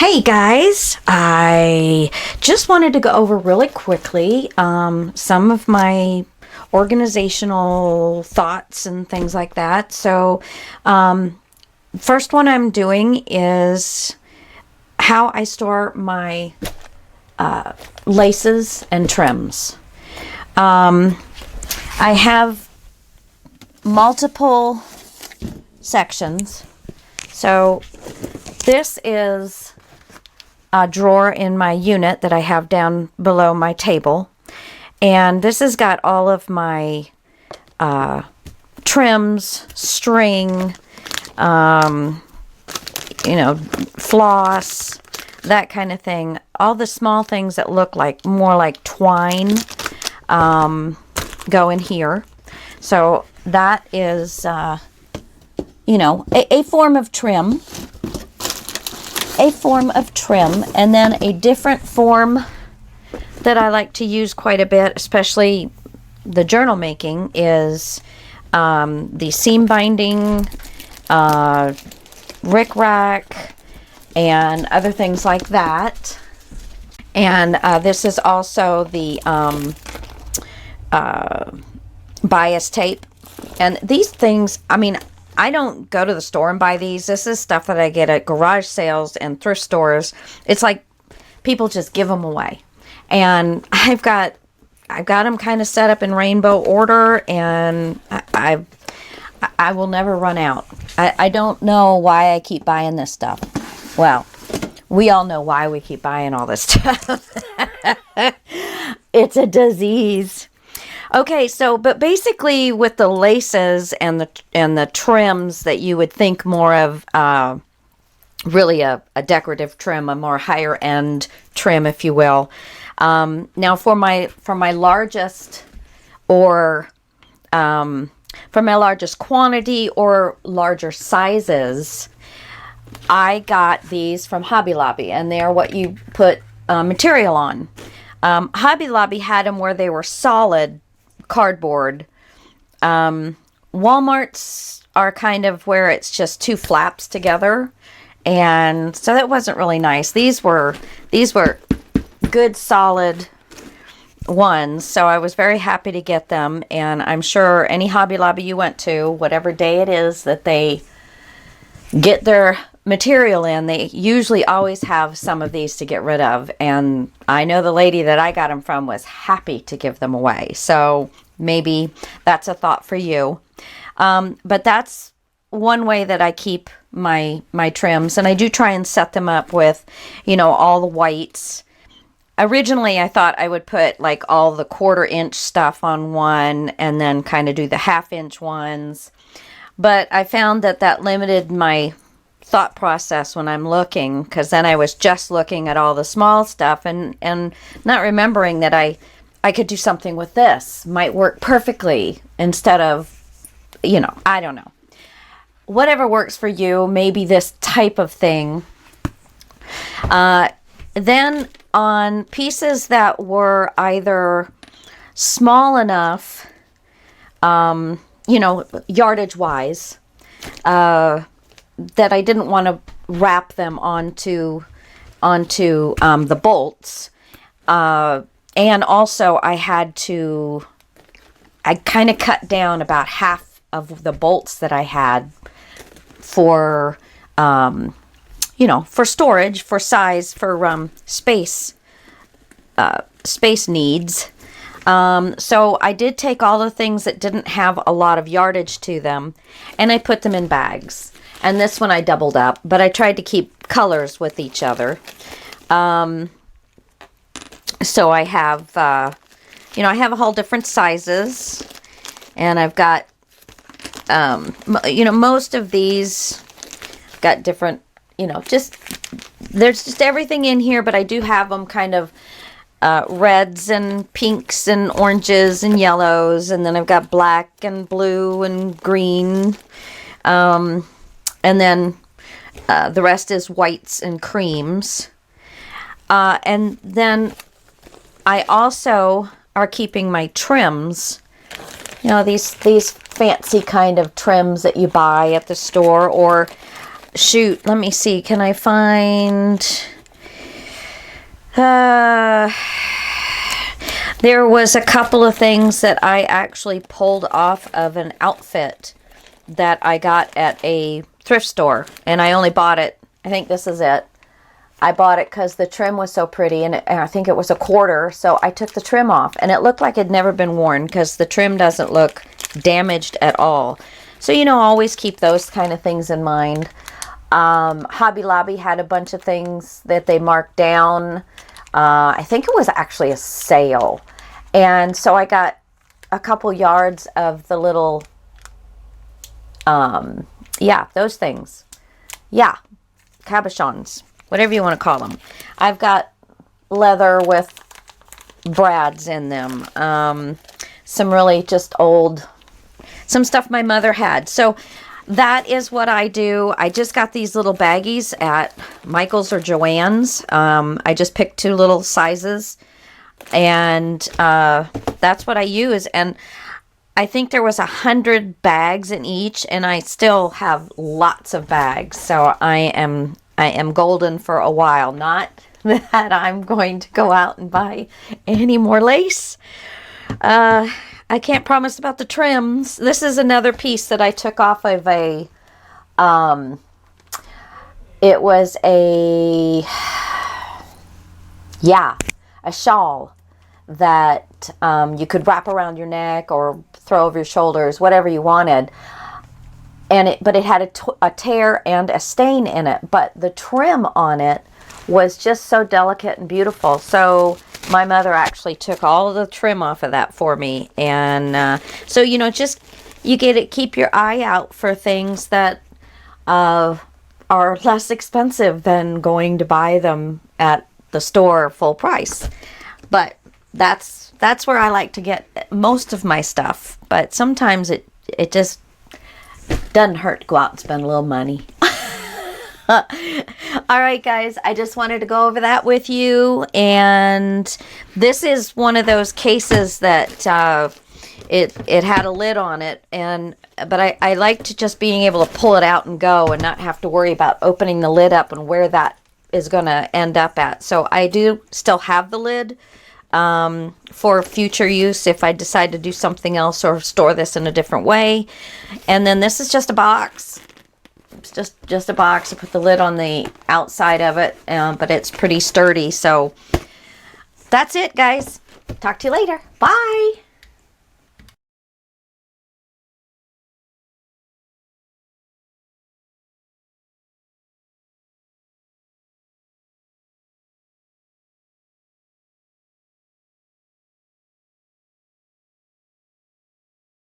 Hey guys, I just wanted to go over really quickly some of my organizational thoughts and things like that. So first one I'm doing is how I store my laces and trims. I have multiple sections. So this is a drawer in my unit that I have down below my table. And this has got all of my trims, string, floss, that kind of thing. All the small things that look like more like twine go in here. So that is, a form of trim. A form of trim, and then a different form that I like to use quite a bit, especially the journal making, is the seam binding, rickrack, and other things like that. And this is also the bias tape. And these things, I don't go to the store and buy these. This is stuff that I get at garage sales and thrift stores. It's like people just give them away. And I've got them kind of set up in rainbow order, and I will never run out. I don't know why I keep buying this stuff. Well, we all know why we keep buying all this stuff. It's a disease. Okay, so, but basically with the laces and the trims that you would think more of really a decorative trim, a more higher end trim, if you will. Now for my largest for my largest quantity or larger sizes, I got these from Hobby Lobby, and they are what you put material on. Hobby Lobby had them where they were solid cardboard. Walmart's are kind of where it's just two flaps together, and so that wasn't really nice. These were good solid ones, so I was very happy to get them. And I'm sure any Hobby Lobby you went to, whatever day it is that they get their material in, they usually always have some of these to get rid of, and I know the lady that I got them from was happy to give them away. So maybe that's a thought for you. But that's one way that I keep my trims, and I do try and set them up with, all the whites. Originally, I thought I would put like all the 1/4 inch stuff on one and then kind of do the 1/2 inch ones. But I found that limited my thought process when I'm looking, because then I was just looking at all the small stuff and not remembering that I could do something with this. Might work perfectly instead of, I don't know. Whatever works for you, maybe this type of thing. Then on pieces that were either small enough, yardage wise, that I didn't want to wrap them onto the bolts, and also I kind of cut down about half of the bolts that I had for for storage, for size, for space needs. So I did take all the things that didn't have a lot of yardage to them, and I put them in bags. And this one I doubled up, but I tried to keep colors with each other. So I have, I have all different sizes, and I've got, most of these got different, there's just everything in here, but I do have them kind of reds and pinks and oranges and yellows, and then I've got black and blue and green. And then the rest is whites and creams. And then I also are keeping my trims. These fancy kind of trims that you buy at the store, or shoot, let me see. Can I find... there was a couple of things that I actually pulled off of an outfit that I got at a thrift store. And I only bought it, I think this is it. I bought it because the trim was so pretty, and I think it was a quarter, so I took the trim off. And it looked like it had never been worn because the trim doesn't look damaged at all. So, you know, always keep those kind of things in mind. Hobby Lobby had a bunch of things that they marked down. I think it was actually a sale. And so I got a couple yards of the little, yeah, those things. Yeah, cabochons, whatever you want to call them. I've got leather with brads in them. Some really just old, some stuff my mother had. So that is what I do. I just got these little baggies at Michael's or Joann's. I just picked 2 little sizes, and that's what I use. And I think there was 100 bags in each, and I still have lots of bags. So I am golden for a while. Not that I'm going to go out and buy any more lace. I can't promise about the trims. This is another piece that I took off of a, it was a shawl that you could wrap around your neck or throw over your shoulders, whatever you wanted. And but it had a tear and a stain in it, but the trim on it was just so delicate and beautiful. So my mother actually took all of the trim off of that for me. And so, you know, just you keep your eye out for things that are less expensive than going to buy them at the store full price. But that's where I like to get most of my stuff. But sometimes it just doesn't hurt to go out and spend a little money. All right, guys, I just wanted to go over that with you. And this is one of those cases that it had a lid on it, but I like to just being able to pull it out and go and not have to worry about opening the lid up and where that is going to end up at. So I do still have the lid for future use if I decide to do something else or store this in a different way. And then this is just a box. It's just a box. I put the lid on the outside of it, but it's pretty sturdy. So that's it, guys. Talk to you later. Bye.